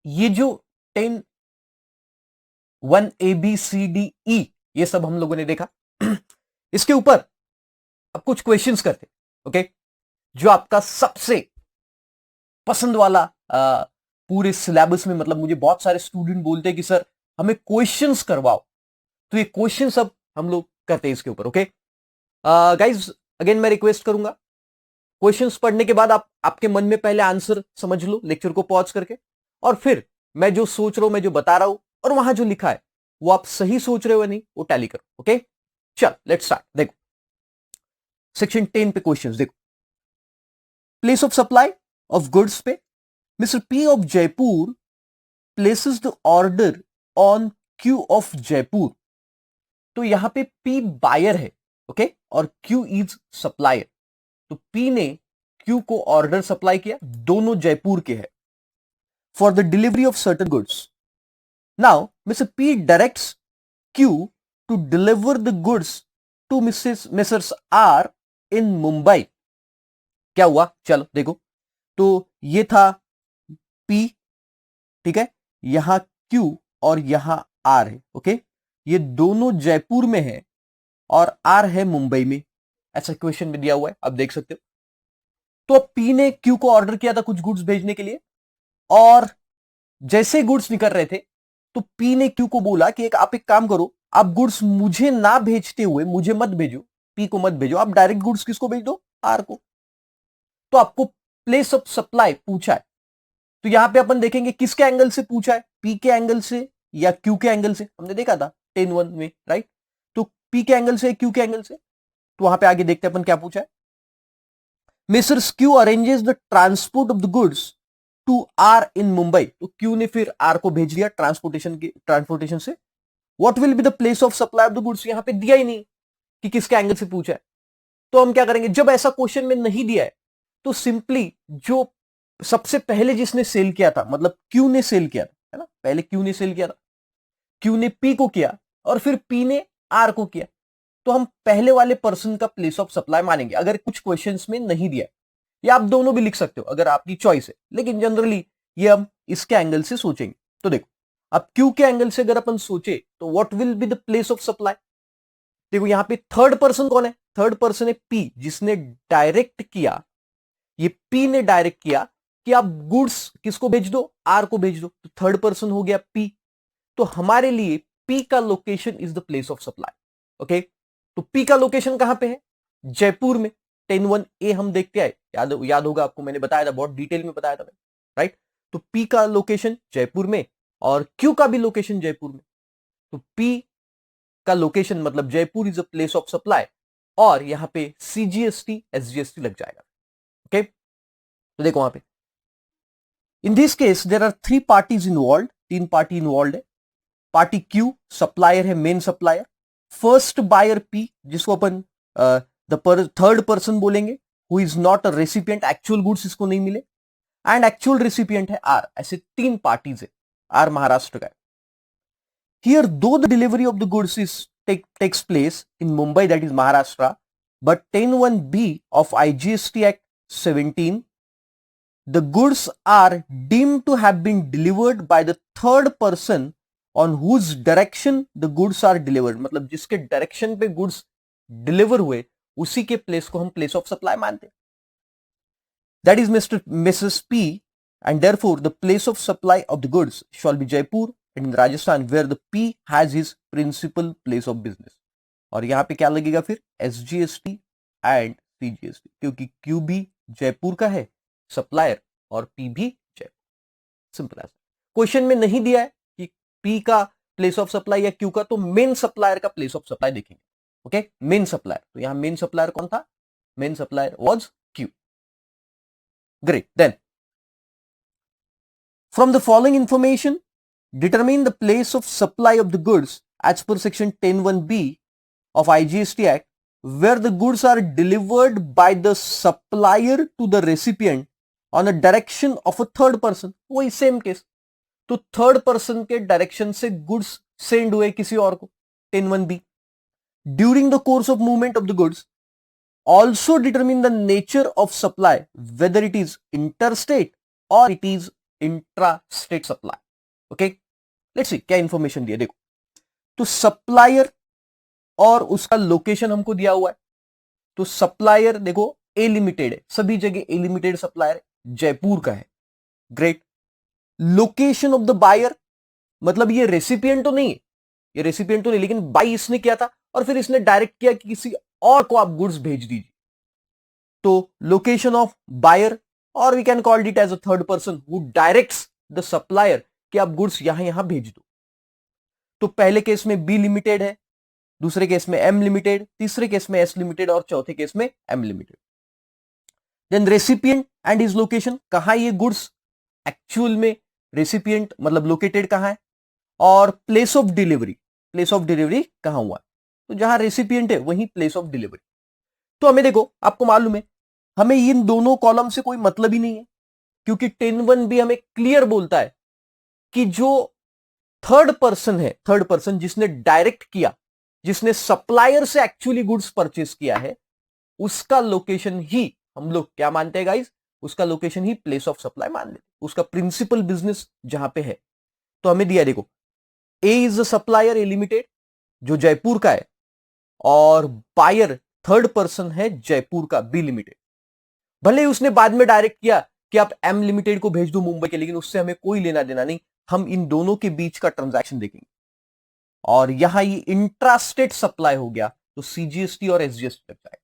ये जो 10 1 A B C D E ये सब हम लोगों ने देखा। इसके ऊपर अब कुछ क्वेश्चंस करते, ओके, जो आपका सबसे पसंद वाला पूरे सिलेबस में, मतलब मुझे बहुत सारे स्टूडेंट बोलते हैं कि सर हमें क्वेश्चंस करवाओ, तो ये क्वेश्चन सब हम लोग करते हैं इसके ऊपर। ओके गाइज, अगेन मैं रिक्वेस्ट करूंगा, क्वेश्चंस पढ़ने के बाद आप आपके मन में पहले आंसर समझ लो लेक्चर को पॉज करके, और फिर मैं जो सोच रहा हूं, मैं जो बता रहा हूं, और वहां जो लिखा है वो आप सही सोच रहे हो या नहीं वो टैली करो। ओके चल लेट्स स्टार्ट। देखो सेक्शन 10 पे क्वेश्चंस देखो। Place of supply of goods पे Mr P of Jaipur places the order on Q of Jaipur. तो यहां पे पी बायर है, ओके, और क्यू इज सप्लायर। तो पी ने क्यू को ऑर्डर सप्लाई किया, दोनों जयपुर के हैं, for the delivery of certain goods. Now Mr P directs Q to deliver the goods to Mrs R in Mumbai. क्या हुआ, चलो देखो। तो ये था पी, ठीक है, यहां क्यू और यहां आर है, ओके, ये दोनों जयपुर में है और आर है मुंबई में, ऐसा क्वेश्चन में दिया हुआ है, आप देख सकते हो। तो अब पी ने क्यू को ऑर्डर किया था कुछ गुड्स भेजने के लिए, और जैसे गुड्स निकल रहे थे तो पी ने क्यू को बोला कि आप एक काम करो, आप गुड्स मुझे ना भेजते हुए, मुझे मत भेजो, पी को मत भेजो, आप डायरेक्ट गुड्स किसको भेज दो, आर को। तो आपको प्लेस ऑफ सप्लाई पूछा है, तो यहां पे अपन देखेंगे किसके एंगल से पूछा है, पी के एंगल से या क्यू के एंगल से। हमने देखा था 10-1 में, राइट। तो पी के एंगल से, क्यू के एंगल से। तो वहां पे आगे देखते हैं अपन क्या पूछा है। Misters Q arranges the transport of the goods to R in Mumbai. तो क्यू ने फिर आर को भेज दिया ट्रांसपोर्टेशन से। What will be the place of supply of the goods, यहां पे दिया ही नहीं कि किसके एंगल से पूछा है। तो हम क्या करेंगे, जब ऐसा क्वेश्चन में नहीं दिया है तो सिंपली जो सबसे पहले जिसने सेल किया था, मतलब क्यू ने सेल किया था, है ना, पहले क्यू ने सेल किया था, क्यू ने पी को किया और फिर पी ने आर को किया, तो हम पहले वाले पर्सन का प्लेस ऑफ सप्लाई मानेंगे अगर कुछ क्वेश्चंस में नहीं दिया। या आप दोनों भी लिख सकते हो अगर आपकी चॉइस है, लेकिन जनरली ये हम इसके एंगल से सोचेंगे। तो देखो, अब क्यू के एंगल से अगर अपन सोचे तो what will be the place of supply. देखो यहां पे थर्ड पर्सन कौन है, थर्ड पर्सन है पी, जिसने डायरेक्ट किया, ये पी ने डायरेक्ट किया कि आप गुड्स किसको भेज दो, आर को भेज दो, तो थर्ड पर्सन हो गया पी। तो हमारे लिए पी का location is the place of supply. Okay, तो पी का लोकेशन कहां पे है, जयपुर में। 10-1 ए हम देखते आए, याद होगा आपको, मैंने बताया था, बहुत डिटेल में बताया था मैंने, राइट। तो पी का लोकेशन जयपुर में और क्यू का भी लोकेशन जयपुर में। तो पी का लोकेशन मतलब Jaipur is a place of supply, और यहां पे सीजीएसटी एसजीएसटी लग जाएगा। ओके, तो देखो वहां पे in this case there are 3 parties involved, 3 party involve है। पार्टी क्यू सप्लायर है, main supplier. First buyer P, जिसको अपन द थर्ड पर्सन बोलेंगे, who is not a recipient, actual goods इसको नहीं मिले, एंड एक्चुअल रेसिपिएंट है आर। ऐसे 3 पार्टीज है, आर महाराष्ट्र का है। हियर दो the delivery of the goods is takes place in Mumbai, that is Maharashtra, but 10(1)(b) of IGST Act 17, the goods are deemed to have been delivered by the third person on whose direction the goods are delivered। मतलब जिसके direction पे goods deliver हुए उसी के place को हम place of supply मानते हैं। That is Mrs P, and therefore the place of supply of the goods shall be Jaipur and in Rajasthan, where the P has his principal place of business। और यहां पे क्या लगेगा फिर, SGST and CGST, क्योंकि Q भी जयपुर का है सप्लायर और P भी जयपुर। Simple as. क्वेश्चन में नहीं दिया है कि P का प्लेस ऑफ सप्लाई या Q का, तो मेन सप्लायर का प्लेस ऑफ सप्लाई देखेंगे। ओके, मेन सप्लायर, तो यहां मेन सप्लायर कौन था, main supplier was Q। Great, then from the following information determine the place of supply of the goods as per section 10(1)(b) of IGST Act, where the goods are delivered by the supplier to the recipient on a direction of a third person। वही same case, तो third person के direction से goods send हुए किसी और को, 10(1)(b). During the course of movement of the goods also determine the nature of supply, whether it is interstate or it is intra state supply. Okay, let's see क्या information दिया। देखो, तो supplier और उसका लोकेशन हमको दिया हुआ है। तो सप्लायर देखो ए लिमिटेड है, सभी जगह ए लिमिटेड सप्लायर जयपुर का है। Great. Location of the buyer, मतलब ये रेसिपिएंट तो नहीं है, ये रेसिपिएंट तो नहीं, लेकिन बाई इसने किया था और फिर इसने डायरेक्ट किया कि किसी और को आप गुड्स भेज दीजिए। तो लोकेशन ऑफ बायर, और we can call it as a third person who directs the supplier कि आप गुड्स यहां यहां भेज दो। तो पहले केस में बी लिमिटेड है, दूसरे केस में एम लिमिटेड, तीसरे केस में एस लिमिटेड और चौथे केस में M limited. Then recipient and his location, कहां ये गुड्स एक्चुअल में रेसिपिएंट मतलब लोकेटेड कहां है, और place of delivery, place of delivery कहां हुआ, तो जहां रेसिपिएंट है वहीं प्लेस ऑफ डिलीवरी। तो हमें देखो, आपको मालूम है हमें इन दोनों कॉलम से कोई मतलब ही नहीं है, क्योंकि 10(1) भी हमें क्लियर बोलता है कि जो थर्ड पर्सन है, थर्ड पर्सन जिसने डायरेक्ट किया, जिसने सप्लायर से एक्चुअली गुड्स परचेस किया है, उसका लोकेशन ही हम लोग क्या मानते हैं गाइस, उसका location he place of supply मान लेते, उसका प्रिंसिपल बिजनेस जहां पे है। तो हमें दिया देखो, A is the supplier A limited जो जयपुर का है, और बायर थर्ड पर्सन है जयपुर का बी लिमिटेड। भले ही उसने बाद में डायरेक्ट किया कि आप एम लिमिटेड को भेज दो मुंबई के, लेकिन उससे हमें कोई लेना देना नहीं, हम इन दोनों के बीच का ट्रांजैक्शन देखेंगे। और यहां ये इंट्रास्टेट सप्लाई हो गया, तो सीजीएसटी और एसजीएसटी लग जाएगा।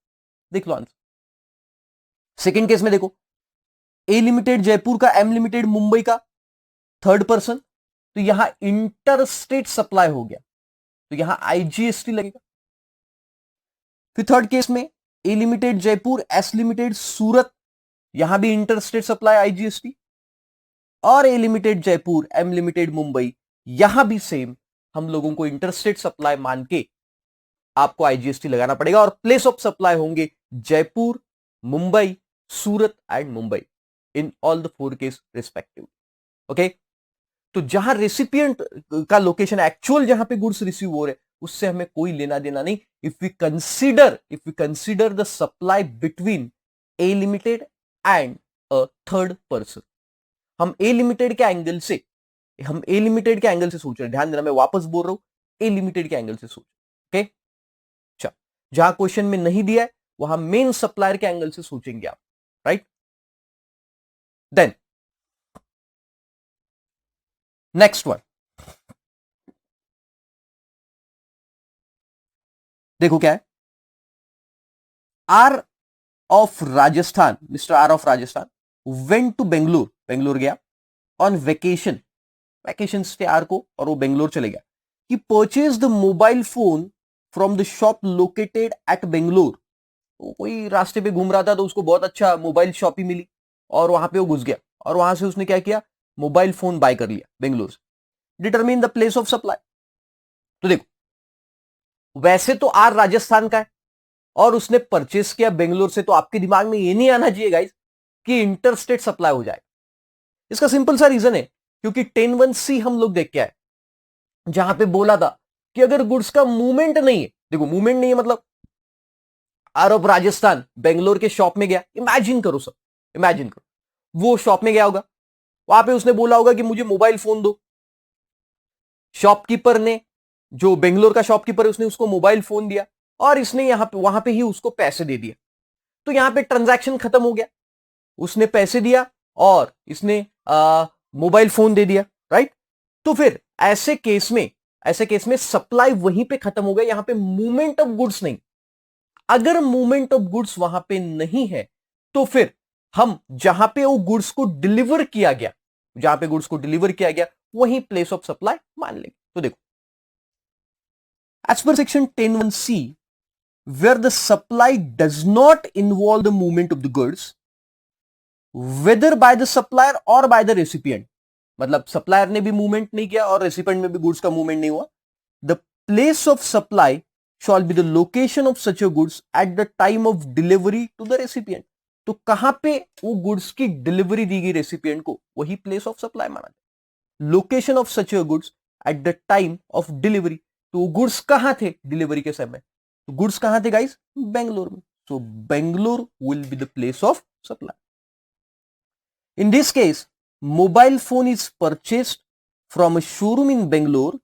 देख लो आंसर। सेकेंड केस में देखो, ए लिमिटेड जयपुर का, एम लिमिटेड मुंबई का, थर्ड पर्सन, तो यहां इंटरस्टेट सप्लाई हो गया, तो यहां आईजीएसटी लगेगा। फिर थर्ड केस में A limited Jaipur, S limited Surat, यहां भी इंटरस्टेट सप्लाई आईजीएसटी, और A limited Jaipur, M limited Mumbai, यहां भी सेम, हम लोगों को इंटरस्टेट सप्लाई मान के आपको आईजीएसटी लगाना पड़ेगा, और प्लेस ऑफ सप्लाई होंगे Jaipur, Mumbai, Surat and Mumbai, in all the 4 case respective. Okay, तो जहां रेसिपिएंट का लोकेशन एक्चुअल जहां पे गुड्स रिसीव हो रहे, उससे हमें कोई लेना देना नहीं। If we consider the supply between A limited and a third person, हम ए लिमिटेड के एंगल से सोच रहे हैं, ध्यान देना मैं वापस बोल रहा हूं, ए लिमिटेड के एंगल से सोच। ओके, अच्छा, जहां क्वेश्चन में नहीं दिया है वहां मेन सप्लायर के एंगल से सोचेंगे आप, राइट। देन नेक्स्ट वन देखो क्या है। R of Rajasthan, mister R of Rajasthan went to Bangalore गया ऑन वेकेशन से आर को, और वो बेंगलोर चले गया। He purchase the mobile phone from the shop located at Bangalore. तो कोई रास्ते पे घूम रहा था तो उसको बहुत अच्छा मोबाइल शॉप ही मिली, और वहां पे वो घुस गया, और वहां से उसने क्या किया, मोबाइल फोन बाय कर लिया बेंगलोर से। Determine the place of supply. तो देखो, वैसे तो आर राजस्थान का है और उसने परचेस किया बेंगलोर से, तो आपके दिमाग में ये नहीं आना चाहिए गाइस कि इंटरस्टेट सप्लाई हो जाएगा। इसका सिंपल सा रीजन है, क्योंकि 10(1)(c) हम लोग देख के आए, जहां पे बोला था कि अगर गुड्स का मूवमेंट नहीं है, देखो मूवमेंट नहीं है मतलब आर ऑफ राजस्थान बेंगलोर के शॉप में गया, इमेजिन करो सब, इमेजिन करो वो शॉप में गया होगा, वहां पे उसने बोला होगा कि मुझे मोबाइल फोन दो। शॉपकीपर ने, जो बेंगलोर का शॉपकीपर है, उसने उसको मोबाइल फोन दिया, और इसने यहां पे वहां पे ही उसको पैसे दे दिया। तो यहां पे ट्रांजैक्शन खत्म हो गया, उसने पैसे दिया और इसने मोबाइल फोन दे दिया, राइट। तो फिर ऐसे केस में सप्लाई वहीं पे खत्म हो गया, यहां पे मूवमेंट ऑफ गुड्स नहीं। अगर मूवमेंट ऑफ गुड्स वहां पे नहीं है, तो फिर हम जहां पे वो गुड्स को डिलीवर किया गया, वहीं प्लेस ऑफ सप्लाई मान लेंगे। तो देखो, as per section 10(1)(c), where the supply does not involve the movement of the goods whether by the supplier or by the recipient, मतलब सप्लायर ने भी मूवमेंट नहीं किया और रेसिपिएंट में भी गुड्स का मूवमेंट नहीं हुआ, the place of supply shall be the location of such goods at the time of delivery to the recipient. तो कहां पे वो गुड्स की डिलीवरी दी गई रेसिपिएंट को, वही प्लेस ऑफ सप्लाई माना जाए। Location of such goods at the time of delivery, तो गुड्स कहां थे डिलीवरी के समय, तो गुड्स कहां थे गाइस, बेंगलोर में। So Bangalore will be the place of supply. In this case, mobile phone is purchased from a showroom in Bangalore,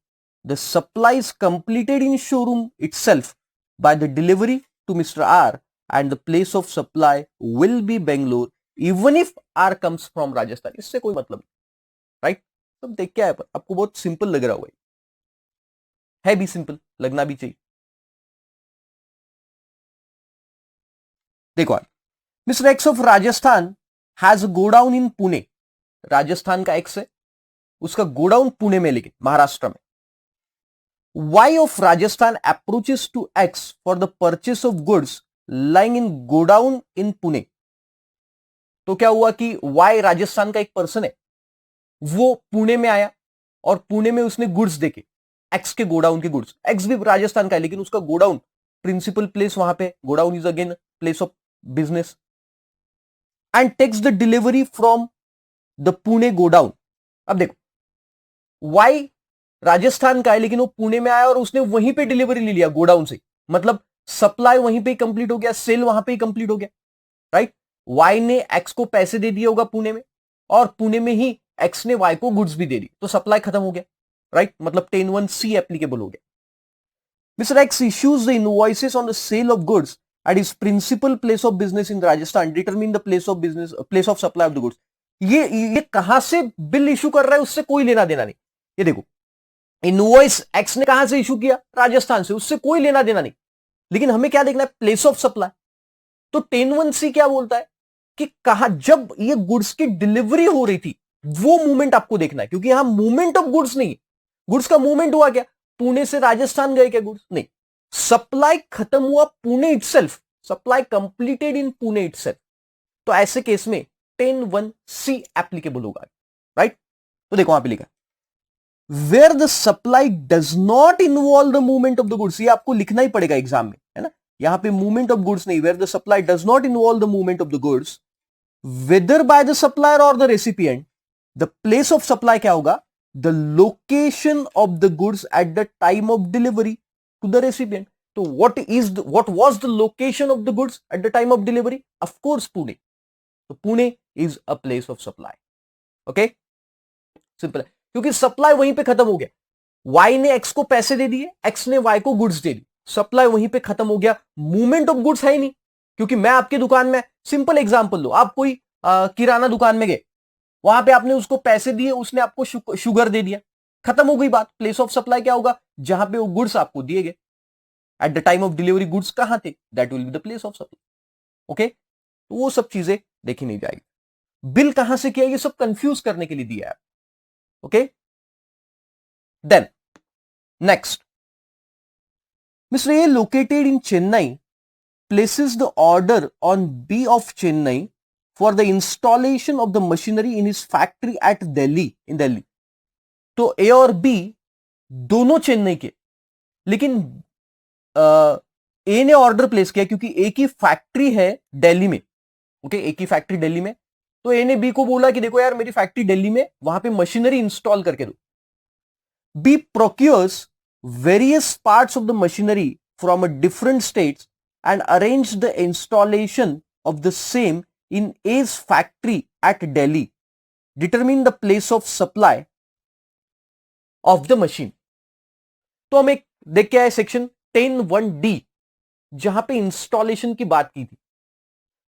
the supply is completed in showroom itself by the delivery to Mr. R and the place of supply will be Bangalore even if R comes from Rajasthan. इससे कोई मतलब नहीं, right? तो देख क्या है, आपको बहुत सिंपल लग रहा होगा, है भी सिंपल, लगना भी चाहिए. देखो, Mr X of Rajasthan has godown in Pune. Rajasthan का एक्स है, उसका गोडाउन पुणे में, लेकिन महाराष्ट्र में. Y of Rajasthan approaches to X for the purchase of goods lying in godown in Pune. तो क्या हुआ कि Y राजस्थान का एक पर्सन है, वो पुणे में आया और पुणे में उसने गुड्स देखे, X के गोडाउन के गुड्स. X भी राजस्थान का है, लेकिन उसका गोडाउन, प्रिंसिपल प्लेस वहां पे, godown is again place of business, and takes the delivery from the Pune godown. अब देखो, Y राजस्थान का है, लेकिन वो पुणे में आया और उसने वहीं पे डिलीवरी ले लिया गोडाउन से. मतलब सप्लाई वहीं पे ही कंप्लीट हो गया, सेल वहां पे ही कंप्लीट हो गया, राइट? वाई ने एक्स को पैसे दे दिए होगा पुणे में, और पुणे में ही एक्स ने वाई को गुड्स भी दे दी, तो सप्लाई खत्म हो गया, राइट? मतलब 10(1)(c एप्लीकेबल हो गया. Mister X issues the invoices on the sale of goods at his principal place of business in Rajasthan. Determine the place of business, place of supply of the goods. ये कहां से bill issue कर रहा है, उससे कोई लेना देना नहीं. ये देखो, इनवॉइस एक्स ने कहां से इशू किया, राजस्थान से, उससे कोई लेना देना नहीं. लेकिन हमें क्या देखना है, प्लेस ऑफ सप्लाई. तो 10(1)(c क्या बोलता है कि कहा, जब ये गुड्स की डिलीवरी हो रही थी, वो मूवमेंट आपको देखना है, क्योंकि यहां मूवमेंट ऑफ गुड्स नहीं है. गुड्स का मूवमेंट हुआ क्या, पुणे से राजस्थान गए क्या गुड्स? नहीं. सप्लाई खत्म हुआ Pune itself, supply completed in Pune itself. तो ऐसे केस में 10(1)(c एप्लीकेबल होगा, राइट? तो देखो वहां पे लिखा, where the supply does not involve the movement of the goods. ये आपको लिखना ही पड़ेगा एग्जाम में, है ना? यहां पे movement of goods नहीं, where the supply does not involve the movement of the goods, whether by the supplier or the recipient. The place of supply क्या होगा, the location of the goods at the time of delivery to the recipient. तो what was the location of the goods at the time of delivery? Of course Pune. तो Pune is a place of supply. Okay, simple है, क्योंकि supply वहीं पे खत्म हो गया. Y ने एक्स को पैसे दे दिए, एक्स ने वाई को गुड्स दे दी, सप्लाई वहीं पे खत्म हो गया. मूवमेंट ऑफ गुड्स है ही नहीं, क्योंकि मैं आपकी दुकान में, सिंपल एग्जांपल लो, आप कोई किराना दुकान में गए, वहां पे आपने उसको पैसे दिए, उसने आपको शुगर दे दिया, खत्म हो गई बात. प्लेस ऑफ सप्लाई क्या होगा, जहां पे वो गुड्स आपको दिए गए, eight the time of delivery goods कहां थे, that will be the place of supply. Okay, तो वो सब चीजें देखी नहीं जाएगी. बिल कहां से किया, ये सब कंफ्यूज करने के लिए दिया है. Okay, then next, Mr. A located in Chennai places the order on B of Chennai for the installation of the machinery in his factory at Delhi, in Delhi. तो A और B दोनों चेन्नई के, लेकिन A ने order place किया क्योंकि A की factory है दिल्ली में. ओके, A की फैक्ट्री दिल्ली में, तो ए ने बी को बोला कि देखो यार, मेरी फैक्ट्री दिल्ली में, वहां पे मशीनरी इंस्टॉल करके दो. B procures various parts of the machinery from a different states and arrange the installation of the same in its factory at Delhi. Determine the place of supply of the machine. तो हम एक देख के आए section 10(1)(d, जहां पे installation की बात की थी.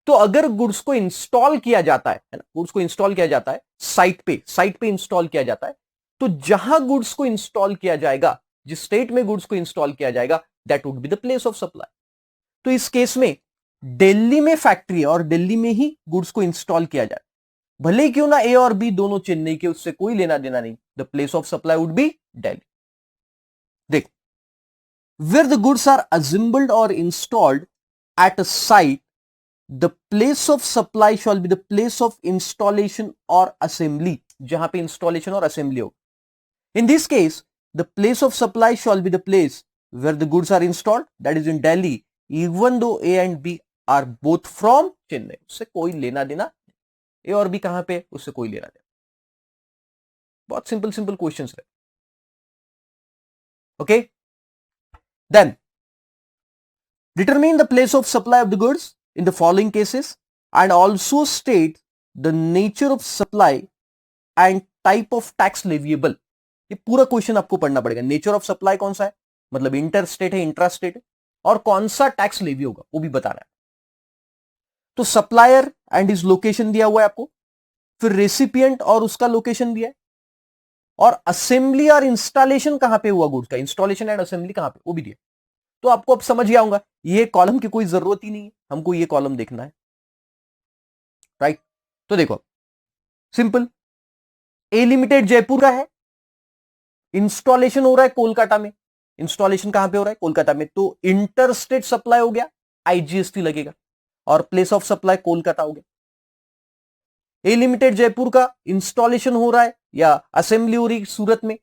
तो अगर गुड्स को इंस्टॉल किया जाता है ना, गुड्स को इंस्टॉल किया जाता है साइट पे इंस्टॉल किया जाता है, तो जहां गुड्स को इंस्टॉल किया जाएगा, जिस स्टेट में गुड्स को इंस्टॉल किया जाएगा, that would be the place of supply. तो इस केस में दिल्ली में फैक्ट्री है और दिल्ली में ही गुड्स को इंस्टॉल किया जाए, भले ही क्यों ना ए और बी दोनों चेन्नई के, उससे कोई लेना देना नहीं. The place of supply would be Delhi. देखो, where the goods are assembled और installed at a site, the place of supply shall be the place of installation or assembly. जहां पे installation और assembly हो. In this case, the place of supply shall be the place where the goods are installed, that is in Delhi, even though A and B are both from Chennai. उससे कोई लेना देना, A और B कहां पे, उससे कोई लेना देना. बहुत सिंपल क्वेश्चंस है. Okay, then determine the place of supply of the goods in the following cases and also state the nature of supply and type of tax leviable, ये पूरा क्वेश्चन आपको पढ़ना पड़ेगा। नेचर ऑफ सप्लाई कौन सा है, मतलब इंटर स्टेट है, इंट्रा स्टेट है, और कौन सा टैक्स लेवी होगा वो भी बताना है। तो सप्लायर एंड इज लोकेशन दिया हुआ है आपको, फिर रेसिपिएंट और उसका लोकेशन दिया है, और असेंबली और इंस्टॉलेशन कहां पे हुआ गुड्स का, इंस्टॉलेशन एंड असेंबली कहां पे वो भी दिया। तो आपको अब समझ गया होगा ये कॉलम की कोई जरूरत ही नहीं है, हमको ये कॉलम देखना है, राइट। तो देखो सिंपल, ए लिमिटेड जयपुर का है, इंस्टॉलेशन हो रहा है कोलकाता में, इंस्टॉलेशन कहां पे हो रहा है, कोलकाता में, तो इंटर स्टेट सप्लाई हो गया, आईजीएसटी लगेगा, और प्लेस ऑफ सप्लाई कोलकाता हो गया। ए लिमिटेड जयपुर का इंस्टॉलेशन हो रहा है या असेंबली हो रही सूरत में,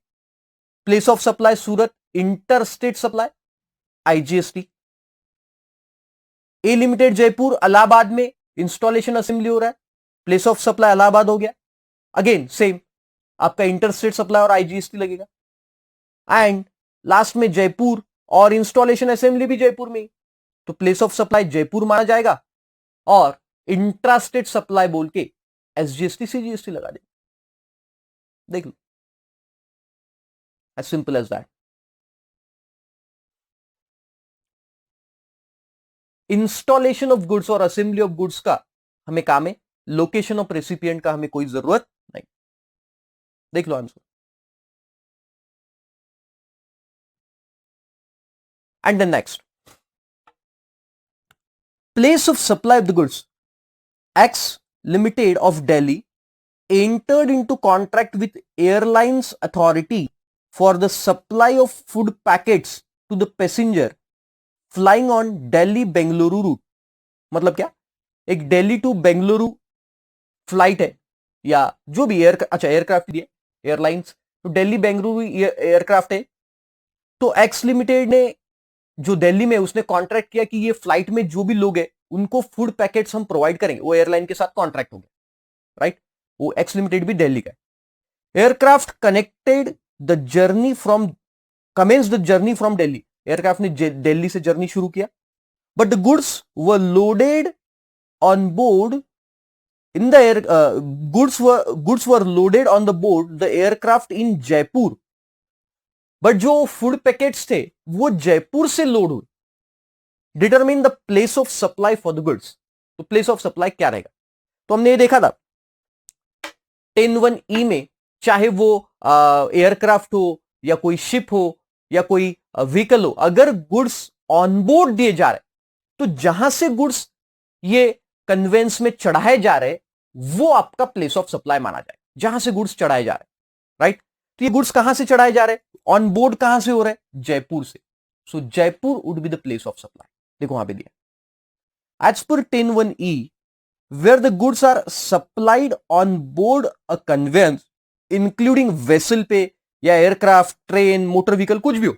place of supply Surat, inter state supply IGST. A limited Jaipur Allahabad में इंस्टॉलेशन असेंबली हो रहा है, प्लेस ऑफ सप्लाई इलाहाबाद हो गया, अगेन सेम आपका इंटर स्टेट सप्लाई और आईजीएसटी लगेगा। एंड लास्ट में जयपुर और इंस्टॉलेशन असेंबली भी जयपुर में ही, तो प्लेस ऑफ सप्लाई जयपुर माना जाएगा और इंट्रास्टेट सप्लाई बोल के एसजीएसटी सीजीएसटी लगा देंगे। देख लो, as simple as that. Installation of goods और असेंबली ऑफ गुड्स का हमें काम है, लोकेशन ऑफ रेसिपिएंट का हमें कोई जरूरत नहीं। देख लो answer. And the next, place of supply of the goods, X limited of Delhi entered into contract with airlines authority for the supply of food packets to the passenger flying on Delhi Bengaluru route। मतलब क्या, एक Delhi to Bengaluru flight है या जो भी aircraft दिए airlines, तो Delhi Bengaluru aircraft है, तो एक्स लिमिटेड ने जो दिल्ली में उसने कॉन्ट्रैक्ट किया कि ये फ्लाइट में जो भी लोग हैं उनको फूड पैकेट्स हम प्रोवाइड करेंगे, वो एयरलाइन के साथ कॉन्ट्रैक्ट हो गया, राइट। वो एक्स लिमिटेड भी दिल्ली का है। Aircraft connected the journey from, commence the journey from Delhi, aircraft ने दिल्ली से जर्नी शुरू किया, but the goods were loaded on board in the air, goods were loaded on the board the aircraft in Jaipur, but जो food packets थे वो जयपुर से load हुए। Determine the place of supply for the goods, तो place of supply क्या रहेगा, तो हमने ये देखा था 10(1)(e) में, चाहे वो एयरक्राफ्ट हो या कोई शिप हो या कोई व्हीकल हो, अगर गुड्स ऑनबोर्ड दिए जा रहे तो जहां से गुड्स ये कन्वेंस में चढ़ाए जा रहे वो आपका प्लेस ऑफ सप्लाई माना जाए, जहां से गुड्स चढ़ाए जा रहे, राइट। तो ये गुड्स कहां से चढ़ाए जा रहे, ऑन बोर्ड कहां से हो रहे, जयपुर से, so Jaipur would be the place of supply. देखो वहां पे दिया, as per 10(1)(e) where the goods are supplied on board a conveyance including vessel पे या aircraft, train, motor vehicle कुछ भी हो,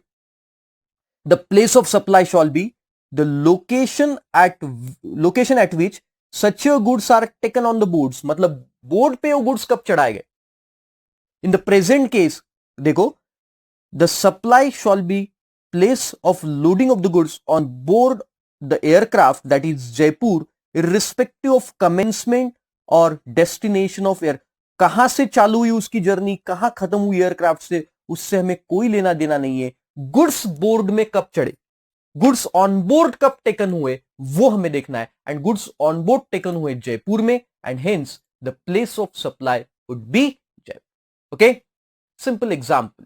the place of supply shall be the location at which such a goods are taken on the boards, मतलब board पे वो goods कब चढ़ाए गए। इन द प्रेजेंट केस देखो, the supply shall B place of loading of the goods on board the aircraft that is Jaipur irrespective of commencement और destination of air, कहां से चालू हुई उसकी जर्नी, कहां खत्म हुई एयरक्राफ्ट से, उससे हमें कोई लेना देना नहीं है। गुड्स बोर्ड में कब चढ़े, गुड्स ऑन बोर्ड कब टेकन हुए वो हमें देखना है, and goods on board taken हुए जयपुर में, and hence the place of supply would B Jaipur. Okay, simple example.